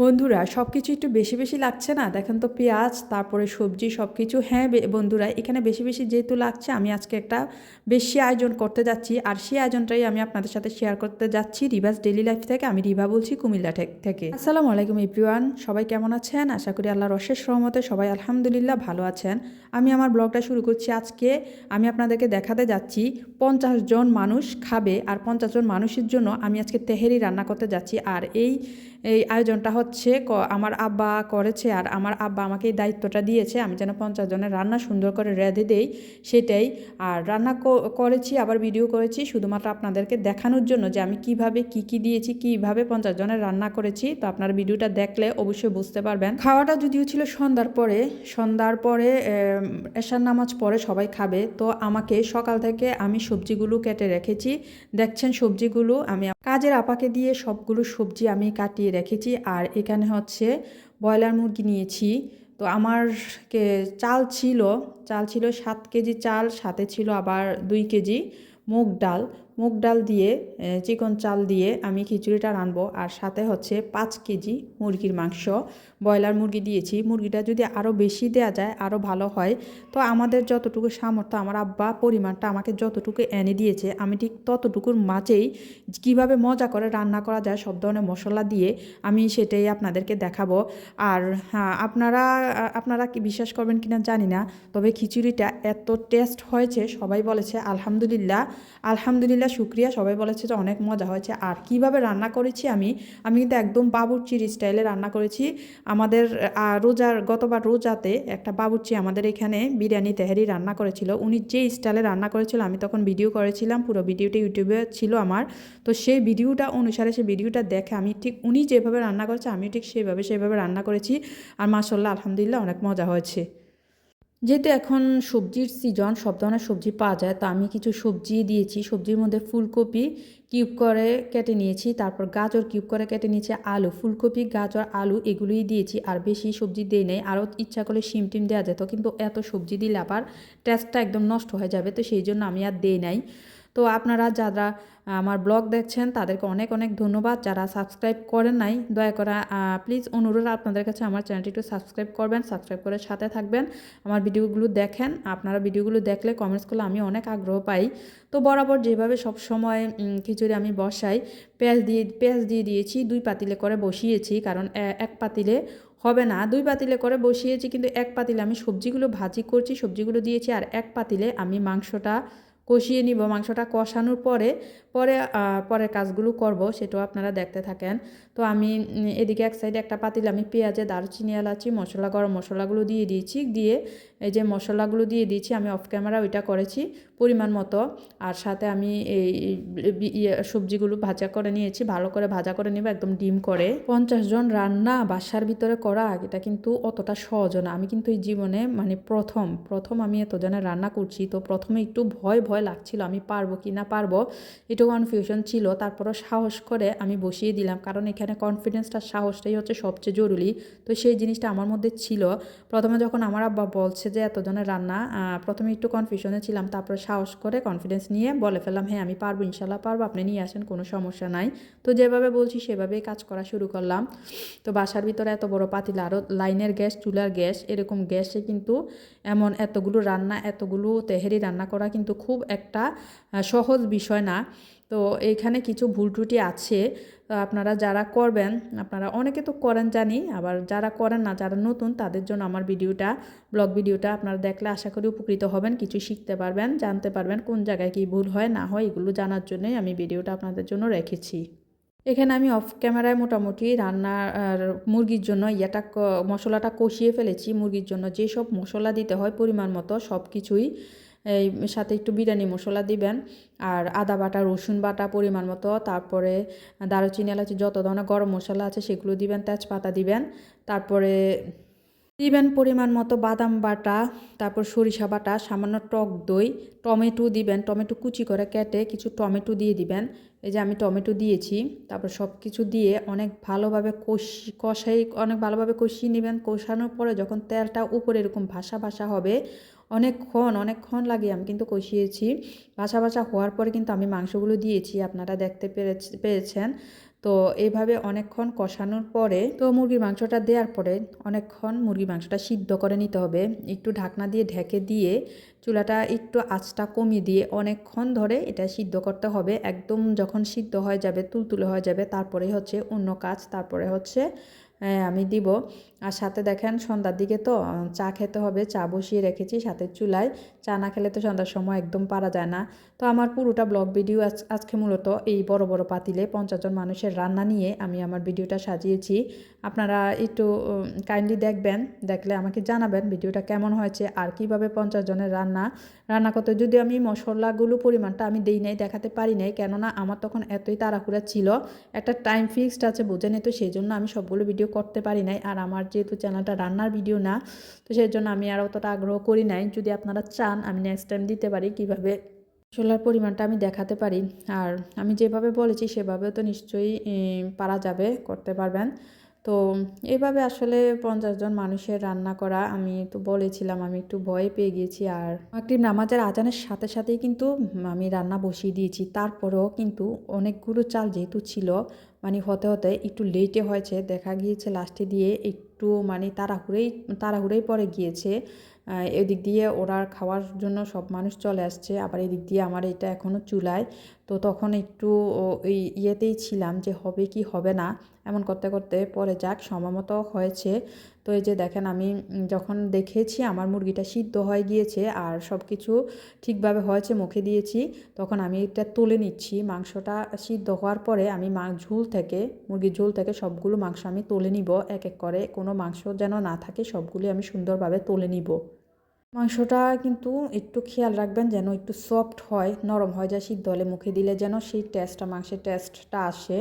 বন্ধুরা সব কিছু একটু বেশি বেশি লাগছে না? দেখেন তো পেঁয়াজ, তারপরে সবজি সব কিছু। হ্যাঁ বন্ধুরা, এখানে বেশি বেশি যেহেতু লাগছে, আমি আজকে একটা বেশি আয়োজন করতে যাচ্ছি। আর সেই আয়োজনটাই আমি আপনাদের সাথে শেয়ার করতে যাচ্ছি রিভাস ডেইলি লাইফ থেকে। আমি রিভা বলছি, কুমিল্লা থেকে। আসসালামু আলাইকুম এভরিওয়ান, সবাই কেমন আছেন? আশা করি আল্লাহর অশেষ রহমতে সবাই আলহামদুলিল্লাহ ভালো আছেন। আমি আমার ব্লগটা শুরু করছি। আজকে আমি আপনাদেরকে দেখাতে যাচ্ছি 50 জন মানুষ খাবে, আর 50 জন মানুষের জন্য আমি আজকে তেহেরি রান্না করতে যাচ্ছি। আর এই আয়োজনটা হচ্ছে আমার আব্বা করেছে, আর আমার আব্বা আমাকে এই দায়িত্বটা দিয়েছে আমি যেন 50 জনের রান্না সুন্দর করে রেঁধে দেই, সেটাই। আর রান্না করেছি, আবার ভিডিও করেছি শুধুমাত্র আপনাদেরকে দেখানোর জন্য যে আমি কিভাবে কি দিয়েছি, কিভাবে 50 জনের রান্না করেছি। তো আপনার ভিডিওটা দেখলে অবশ্যই বুঝতে পারবেন। খাওয়াটা যদিও ছিল সন্ধ্যার পরে এশার নামাজ পরে সবাই খাবে। তো আমাকে সকাল থেকে আমি সবজিগুলো কেটে রেখেছি। দেখছেন সবজিগুলো আমি কাজের আপাকে দিয়ে সবগুলো সবজি আমি কাটিয়ে রেখেছি। আর এখানে হচ্ছে ব্রয়লার মুরগি নিয়েছি। তো আমার চাল ছিল 7 কেজি চাল, সাথে ছিল আবার 2 কেজি মুগ ডাল দিয়ে চিকন চাল দিয়ে আমি খিচুড়িটা রানবো। আর সাথে হচ্ছে 5 কেজি মুরগির মাংস, ব্রয়লার মুরগি দিয়েছি। মুরগিটা যদি আরও বেশি দেওয়া যায় আরও ভালো হয়। তো আমাদের যতটুকু সামর্থ্য, আমার আব্বা পরিমাণটা আমাকে যতটুকু এনে দিয়েছে, আমি ঠিক ততটুকুর মাঝেই কীভাবে মজা করে রান্না করা যায় সব ধরনের মশলা দিয়ে, আমি সেটাই আপনাদেরকে দেখাবো। আর হ্যাঁ, আপনারা কি বিশ্বাস করবেন কিনা জানি না, তবে খিচুড়িটা এত টেস্ট হয়েছে, সবাই বলেছে আলহামদুলিল্লাহ শুক্রিয়া, সবাই বলেছে যে অনেক মজা হয়েছে। আর কিভাবে রান্না করেছি আমি কিন্তু একদম বাবুর্চির স্টাইলে রান্না করেছি। আমাদের গতবার রোজাতে একটা বাবুর্চি আমাদের এখানে বিরিয়ানি তেহারি রান্না করেছিল। উনি যে স্টাইলে রান্না করেছিল আমি তখন ভিডিও করেছিলাম, পুরো ভিডিওটা ইউটিউবে ছিল আমার। তো সেই ভিডিওটা অনুসারে, সেই ভিডিওটা দেখে আমি ঠিক উনি যেভাবে রান্না করেছে আমি ঠিক সেভাবে রান্না করেছি। আর মাশাআল্লাহ আলহামদুলিল্লাহ অনেক মজা হয়েছে। যেহেতু এখন সবজির সিজন, সব ধরনের সবজি পাওয়া যায়, তো আমি কিছু সবজি দিয়েছি। সবজির মধ্যে ফুলকপি কিউব করে কেটে নিয়েছি, তারপর গাজর কিউব করে কেটে নিয়েছি, আলু, ফুলকপি, গাজর, আলু এগুলোই দিয়েছি। আর বেশি সবজি দিই নেই, আরও ইচ্ছা করলে শিম টিম দেওয়া যেত, কিন্তু এত সবজি দিলে আবার টেস্টটা একদম নষ্ট হয়ে যাবে, তো সেই জন্য আমি আর দেই নাই। তো আপনারা যারা আমার ব্লগ দেখছেন তাদেরকে অনেক অনেক ধন্যবাদ। যারা সাবস্ক্রাইব করেন নাই, দয়া করে প্লিজ অনুরোধ আপনাদের কাছে আমার চ্যানেলটি একটু সাবস্ক্রাইব করবেন, সাবস্ক্রাইব করে সাথে থাকবেন, আমার ভিডিওগুলো দেখেন। আপনারা ভিডিওগুলো দেখলে কমেন্টস করলে আমি অনেক আগ্রহ পাই। তো বরাবর যেভাবে সব সময় খিচুড়ি আমি বসাই, পেঁয়াজ দিয়ে দিয়েছি, 2 পাতিলে করে বসিয়েছি, কারণ এক পাতিলে হবে না, 2 পাতিলে করে বসিয়েছি। কিন্তু এক পাতিলে আমি সবজিগুলো ভাজি করছি, সবজিগুলো দিয়েছি, আর এক পাতিলে আমি মাংসটা কষিয়ে নিব। মাংসটা কষানোর পরে পরে পরের কাজগুলো করব, সেটাও আপনারা দেখতে থাকেন। তো আমি এদিকে এক সাইডে একটা পাতিলে আমি পেঁয়াজে, দারুচিনি, এলাচি, মশলা, গরম মশলাগুলো দিয়ে দিয়েছি। দিয়ে এই যে মশলাগুলো দিয়ে দিয়েছি, আমি অফ ক্যামেরা ওইটা করেছি পরিমাণ মতো। আর সাথে আমি এই সবজিগুলো ভাজা করে নিয়েছি, ভালো করে ভাজা করে নিব একদম ডিম করে। 50 জন রান্না বাসার ভিতরে করা, এটা কিন্তু অতটা সহজ না। আমি কিন্তু এই জীবনে মানে প্রথম আমি এতজনের রান্না করছি। তো প্রথমে একটু ভয় লাগছিল, আমি পারবো কি না পারবো, একটু কনফিউশন ছিল। তারপরও সাহস করে আমি বসিয়ে দিলাম, কারণ এখানে কনফিডেন্সটা, সাহসটাই হচ্ছে সবচেয়ে জরুরি। তো সেই জিনিসটা আমার মধ্যে ছিল। প্রথমে যখন আমার আব্বা বলছে যে এতজনের রান্না, প্রথমে একটু কনফিউশনে ছিলাম, তারপরে সাহস করে কনফিডেন্স নিয়ে বলে ফেললাম, হ্যাঁ আমি পারবো, ইনশাল্লাহ পারবো, আপনি নিয়ে আসেন, কোনো সমস্যা নাই। তো যেভাবে বলছি সেভাবেই কাজ করা শুরু করলাম। তো বাসার ভিতরে এত বড় পাতিল, আরও লাইনের গ্যাস, চুলার গ্যাস, এরকম গ্যাসে কিন্তু এতগুলো রান্না, এতগুলো তেহেরি রান্না করা কিন্তু খুব একটা সহজ বিষয় না। তো এইখানে কিছু ভুল ত্রুটি আছে। আপনারা যারা করবেন, আপনারা অনেকে তো করেন জানি, আবার যারা করেন না, যারা নতুন, তাদের জন্য আমার ব্লগ ভিডিওটা আপনারা দেখলে আশা করি উপকৃত হবেন, কিছু শিখতে পারবেন, জানতে পারবেন কোন জায়গায় কি ভুল হয় না হয়, এগুলো জানার জন্যই আমি ভিডিওটা আপনাদের জন্য রেখেছি। এখানে আমি অফ ক্যামেরায় মোটামুটি রান্নার মুরগির জন্য মশলাটা কষিয়ে ফেলেছি। মুরগির জন্য যেসব মশলা দিতে হয় পরিমাণ মতো সব কিছুই, এই সাথে একটু বিরিয়ানি মশলা দিবেন, আর আদা বাটা, রসুন বাটা পরিমাণ মতো, তারপরে দারুচিনি, এলাচি, যত ধরনের গরম মশলা আছে সেগুলো দিবেন, তেজপাতা দিবেন, তারপরে দিবেন পরিমাণ মতো বাদাম বাটা, তারপর সরিষা বাটা, সামান্য টক দই, টমেটো দিবেন, টমেটো কুচি করে কেটে কিছু টমেটো দিয়ে দিবেন। এই যে আমি টমেটো দিয়েছি। তারপর সব কিছু দিয়ে অনেক ভালোভাবে অনেক ভালোভাবে কষিয়ে নেবেন। কষানোর পরে যখন তেলটা উপরে এরকম ভাসা হবে, অনেকক্ষণ লাগে আমি কিন্তু কষিয়েছি। ভাসা হওয়ার পরে কিন্তু আমি মাংসগুলো দিয়েছি, আপনারা দেখতে পেরেছেন। তো এইভাবে অনেকক্ষণ কষানোর পরে তো মুরগির মাংসটা দেওয়ার পরে অনেকক্ষণ মুরগির মাংসটা সিদ্ধ করে নিতে হবে। একটু ঢাকনা দিয়ে ঢেকে দিয়ে চুলাটা একটু আঁচটা কমিয়ে দিয়ে অনেকক্ষণ ধরে এটা সিদ্ধ করতে হবে। একদম যখন সিদ্ধ হয়ে যাবে, তুলতুলে হয়ে যাবে, তারপরেই হচ্ছে অন্য কাজ, তারপরে হচ্ছে আমি দিব। আর সাথে দেখেন সন্ধ্যার দিকে তো চা খেতে হবে, চা বসিয়ে রেখেছি সাথে চুলায়। চা না খেলে তো সন্ধ্যার সময় একদম পারা যায় না। তো আমার পুরোটা ব্লগ ভিডিও আজকে মূলত এই বড় বড় পাতিলে 50 জন মানুষের রান্না নিয়ে আমি আমার ভিডিওটা সাজিয়েছি। আপনারা একটু কাইন্ডলি দেখবেন, দেখলে আমাকে জানাবেন ভিডিওটা কেমন হয়েছে আর কিভাবে 50 জনের রান্না করতে। যদি আমি মশলাগুলো পরিমাণটা আমি দেই নাই, দেখাতে পারি নাই, কেননা আমার তখন এতই তাড়াহুড়া ছিল, একটা টাইম ফিক্সড আছে বুঝে নিত, সেই জন্য আমি সবগুলো ভিডিও করতে পারি নাই। আর আমার যেহেতু চ্যানেলটা রান্নার ভিডিও না, তো সেই জন্য আমি আর অতটা আগ্রহ করি নাই। যদি আপনারা চান আমি নেক্সট টাইম দিতে পারি কিভাবে মশলার পরিমাণটা আমি দেখাতে পারি। আর আমি যেভাবে বলেছি সেভাবেও তো নিশ্চয়ই পারা যাবে, করতে পারবেন। তো এইভাবে আসলে 50 জন মানুষের রান্না করা, আমি তো বলেছিলাম আমি একটু ভয় পেয়ে গিয়েছি। আর মাগরিব নামাজের আজানের সাথে সাথেই কিন্তু আমি রান্না বসিয়ে দিয়েছি। তারপরেও কিন্তু অনেকগুলো চাল যেহেতু ছিল, মানে হতে হতে একটু লেটে হয়েছে, দেখা গিয়েছে লাস্টে দিয়ে একটু মানে তাড়াহুড়োই পরে গিয়েছে। এদিক দিয়ে ওরা খাওয়ার জন্য সব মানুষ চলে আসছে, আবার এদিক দিয়ে আমার এটা এখনও চুলায়। তো তখন একটু এই ইয়েতেই ছিলাম যে হবে কি হবে না, এমন করতে করতে পরে যাক সময় মতো হয়েছে। তো এই যে দেখেন আমি যখন দেখেছি আমার মুরগিটা সিদ্ধ হয়ে গিয়েছে আর সব কিছু ঠিকভাবে হয়েছে, মুখে দিয়েছি, তখন আমি এটা তুলে নিচ্ছি। মাংসটা সিদ্ধ হওয়ার পরে আমি মুরগির ঝোল থেকে সবগুলো মাংস আমি তুলে নিব এক এক করে, কোনো মাংস যেন না থাকে, সবগুলি আমি সুন্দরভাবে তুলে নিব। মাংসটা কিন্তু একটু খেয়াল রাখবেন যেন একটু সফট হয়, নরম হয়ে যায়, সিদ্ধ হলে মুখে দিলে যেন সেই মাংসের টেস্টটা আসে।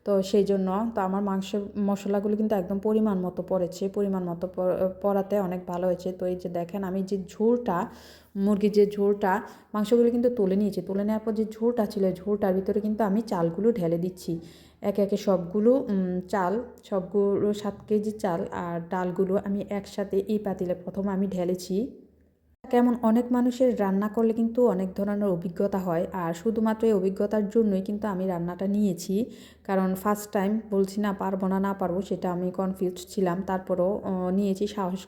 তো সেই জন্য তো আমার মাংসের মশলাগুলো কিন্তু একদম পরিমাণ মতো পড়েছে, পরিমাণ মতো পড়াতে অনেক ভালো হয়েছে। তো এই যে দেখেন আমি যে মুরগির যে ঝোলটা, মাংসগুলো কিন্তু তুলে নিয়েছি, তুলে নেওয়ার পর যে ঝোলটা ছিল, ঝোলটার ভিতরে কিন্তু আমি চালগুলো ঢেলে দিচ্ছি একে একে সবগুলো সবগুলো 7 কেজি চাল আর ডালগুলো আমি একসাথে এই পাতিলে প্রথমে আমি ঢেলেছি। কেমন অনেক মানুষের রান্না করলে কিন্তু অনেক ধরনের অভিজ্ঞতা হয়, আর শুধুমাত্র এই অভিজ্ঞতার জন্যই কিন্তু আমি রান্নাটা নিয়েছি। কারণ ফার্স্ট টাইম বলছি না পারবো না পারবো, সেটা আমি কনফিউজড ছিলাম, তারপরেও নিয়েছি সাহস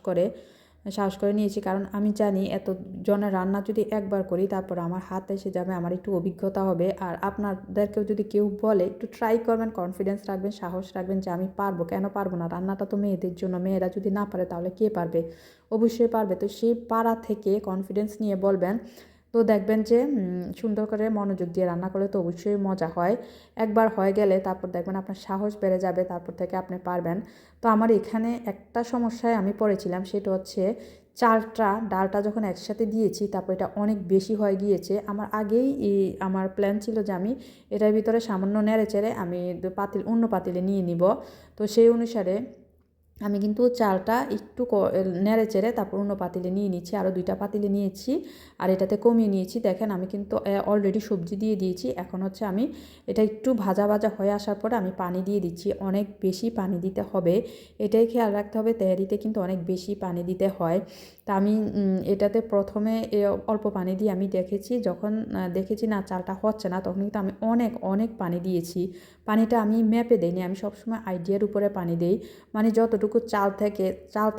করে নিয়েছি। কারণ আমি জানি এত জনের রান্না যদি একবার করি তারপর আমার হাত এসে যাবে, আমার একটু অভিজ্ঞতা হবে। আর আপনাদেরকেও যদি কেউ বলে একটু ট্রাই করবেন, কনফিডেন্স রাখবেন, সাহস রাখবেন যে আমি পারবো, কেন পারবো না, রান্নাটা তো মেয়েদের জন্য, মেয়েরা যদি না পারে তাহলে কে পারবে, অবশ্যই পারবে। তো সেই পারা থেকে কনফিডেন্স নিয়ে বলবেন, তো দেখবেন যে সুন্দর করে মনোযোগ দিয়ে রান্না করলে তো অবশ্যই মজা হয়। একবার হয়ে গেলে তারপর দেখবেন আপনার সাহস বেড়ে যাবে, তারপর থেকে আপনি পারবেন। তো আমার এখানে একটা সমস্যায় আমি পড়েছিলাম, সেটা হচ্ছে ডালটা যখন একসাথে দিয়েছি তারপর এটা অনেক বেশি হয়ে গিয়েছে। আমার আগেই আমার প্ল্যান ছিল যে আমি এটার ভিতরে সামান্য নেড়ে চেড়ে আমি অন্য পাতিলে নিয়ে নিব। তো সেই অনুসারে আমি কিন্তু চালটা একটু নেড়ে চেড়ে তারপর অন্য পাতিলে নিয়ে নিচ্ছি, আরও 2টা পাতিলে নিয়েছি আর এটাতে কমিয়ে নিয়েছি। দেখেন আমি কিন্তু অলরেডি সবজি দিয়ে দিয়েছি, এখন হচ্ছে আমি এটা একটু ভাজা ভাজা হয়ে আসার পরে আমি পানি দিয়ে দিচ্ছি। অনেক বেশি পানি দিতে হবে, এটাই খেয়াল রাখতে হবে, তেহারিতে কিন্তু অনেক বেশি পানি দিতে হয়। তা আমি এটাতে প্রথমে অল্প পানি দিয়ে আমি যখন দেখেছি না চালটা হচ্ছে না, তখন কিন্তু আমি অনেক অনেক পানি দিয়েছি। পানিটা আমি মেপে দিইনি, আমি সবসময় আইডিয়ার উপরে পানি দিই, মানে যতটুকু চাল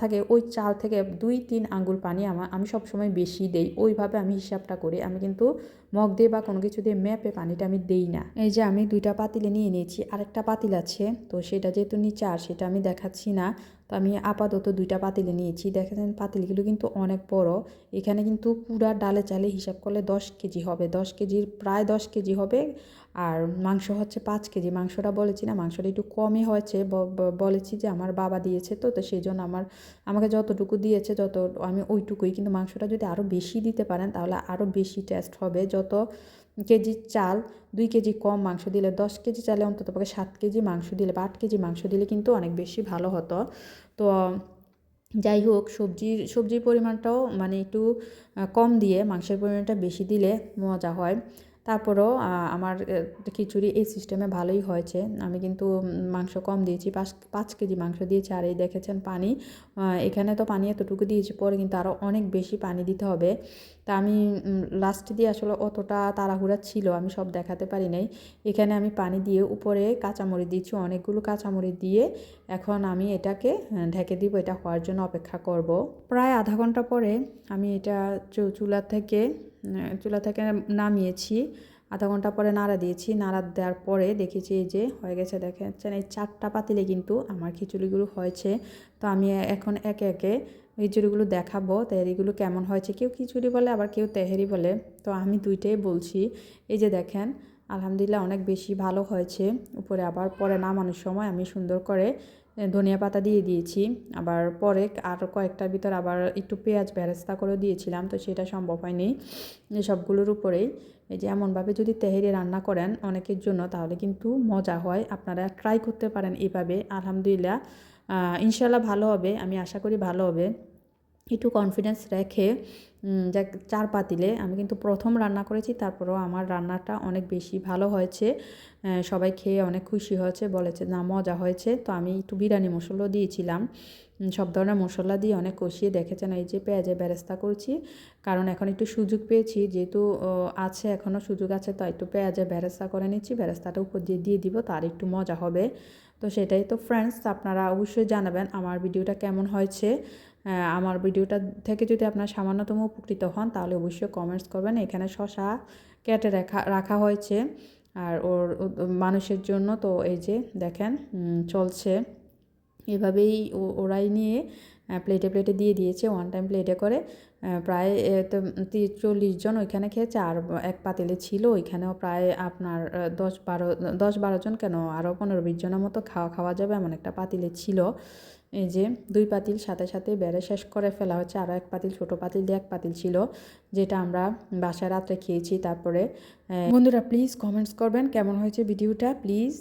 থাকে ওই চাল থেকে 2-3 আঙ্গুল পানি আমি সবসময় বেশি দেই, ওইভাবে আমি হিসাবটা করি। আমি কিন্তু মগ দিয়ে বা কোনো কিছু দিয়ে মেপে পানিটা আমি দেই না। এই যে আমি 2টা পাতিলে নিয়ে নিয়েছি, আরেকটা পাতিল আছে, তো সেটা যেহেতু নিচে আর সেটা আমি দেখাচ্ছি না। তো আমি আপাতত 2টা পাতিলে নিয়েছি। দেখেন পাতিলগুলো কিন্তু অনেক বড়, এখানে কিন্তু পুরা ডালে চালে হিসাব করলে 10 কেজি হবে, 10 কেজির প্রায় 10 কেজি হবে। আর মাংস হচ্ছে 5 কেজি, মাংসটা বলেছি না মাংসটা একটু কমই হয়েছে, বলেছি যে আমার বাবা দিয়েছে, তো সেই জন্য আমাকে যতটুকু দিয়েছে আমি ওইটুকুই, কিন্তু মাংসটা যদি আরও বেশি দিতে পারেন তাহলে আরও বেশি টেস্ট হবে। যত কেজি চাল 2 কেজি কম মাংস দিলে, 10 কেজি চালে অন্ততপক্ষে 7 কেজি মাংস দিলে বা 8 কেজি মাংস দিলে কিন্তু অনেক বেশি ভালো হতো। তো যাই হোক, সবজির পরিমাণটাও মানে একটু কম দিয়ে মাংসের পরিমাণটা বেশি দিলে মজা হয়। তারপরও আমার খিচুড়ি এই সিস্টেমে ভালোই হয়েছে। আমি কিন্তু মাংস কম দিয়েছি, 5 কেজি মাংস দিয়েছি। আর এই দেখেছেন পানি, এখানে তো পানি এতটুকু দিয়েছি, পরে কিন্তু আরও অনেক বেশি পানি দিতে হবে। তা আমি লাস্ট দিয়ে আসলে অতটা তাড়াহুড়া ছিল, আমি সব দেখাতে পারি নাই। এখানে আমি পানি দিয়ে উপরে কাঁচামরিচ দিয়েছি, অনেকগুলো কাঁচামরিচ দিয়ে এখন আমি এটাকে ঢেকে দিব, এটা হওয়ার জন্য অপেক্ষা করব। প্রায় আধা ঘন্টা পরে আমি এটা চুলা থেকে নামিয়েছি। আধা ঘন্টা পরে নাড়া দিয়েছি, নাড়া দেওয়ার পরে দেখেছি এই যে হয়ে গেছে। দেখেছেন এই 4টা পাতিলে কিন্তু আমার খিচুড়িগুলো হয়েছে। তো আমি এখন একে একে খিচুড়িগুলো দেখাবো, তেহারিগুলো কেমন হয়েছে। কেউ খিচুড়ি বলে, আবার কেউ তেহারি বলে, তো আমি দুইটাই বলছি। এই যে দেখেন, আলহামদুলিল্লাহ অনেক বেশি ভালো হয়েছে। উপরে আবার পরে নামানোর সময় আমি সুন্দর করে ধনিয়া পাতা দিয়ে দিয়েছি। আবার পরে আরও কয়েকটার ভিতর আবার একটু পেঁয়াজ বেরেস্তা করে দিয়েছিলাম, তো সেটা সম্ভব হয়নি। সবগুলোর উপরেই এই যে এমনভাবে যদি তেহারি রান্না করেন অনেকের জন্য, তাহলে কিন্তু মজা হয়। আপনারা ট্রাই করতে পারেন এভাবে। আলহামদুলিল্লাহ ইনশাল্লাহ ভালো হবে, আমি আশা করি ভালো হবে। একটু কনফিডেন্স রেখে যে 4 পাতিলে আমি কিন্তু প্রথম রান্না করেছি, তারপরেও আমার রান্নাটা অনেক বেশি ভালো হয়েছে। সবাই খেয়ে অনেক খুশি হয়েছে, বলেছে না মজা হয়েছে। তো আমি একটু বিরিয়ানি মশলাও দিয়েছিলাম, সব ধরনের মশলা দিয়ে অনেক কষিয়ে। দেখেছেন এই যে পেঁয়াজের বেরেস্তা করছি, কারণ এখন একটু সুযোগ পেয়েছি, যেহেতু আছে এখনও সুযোগ আছে, তো একটু পেঁয়াজের বেরেস্তা করে নিচ্ছি। বেরেস্তাটা উপর দিয়ে দিব, তার একটু মজা হবে। তো সেটাই তো ফ্রেন্ডস, আপনারা অবশ্যই জানাবেন আমার ভিডিওটা কেমন হয়েছে। আমার ভিডিওটা থেকে যদি আপনার সামান্যতম উপকৃত হন, তাহলে অবশ্যই কমেন্টস করবেন। এখানে শসা কেটে রাখা হয়েছে আর মানুষের জন্য। তো এই যে দেখেন চলছে এভাবেই, ওরাই নিয়ে প্লেটে প্লেটে দিয়ে দিয়েছে, ওয়ান টাইম প্লেটে করে। প্রায় 40 জন ওইখানে খেয়েছে, আর এক পাতিলে ছিল ওইখানেও প্রায় আপনার 10-12 জন, কেন আরও 15-20 জনের মতো খাওয়া যাবে এমন একটা পাতিলে ছিল। এই যে 2 পাতিল সাথে সাথে বেড়ে শেষ করে ফেলা হচ্ছে। আরও এক পাতিল, ছোটো পাতিল দিয়ে 1 পাতিল ছিল, যেটা আমরা বাসায় রাত্রে খেয়েছি। তারপরে বন্ধুরা প্লিজ কমেন্টস করবেন কেমন হয়েছে ভিডিওটা, প্লিজ।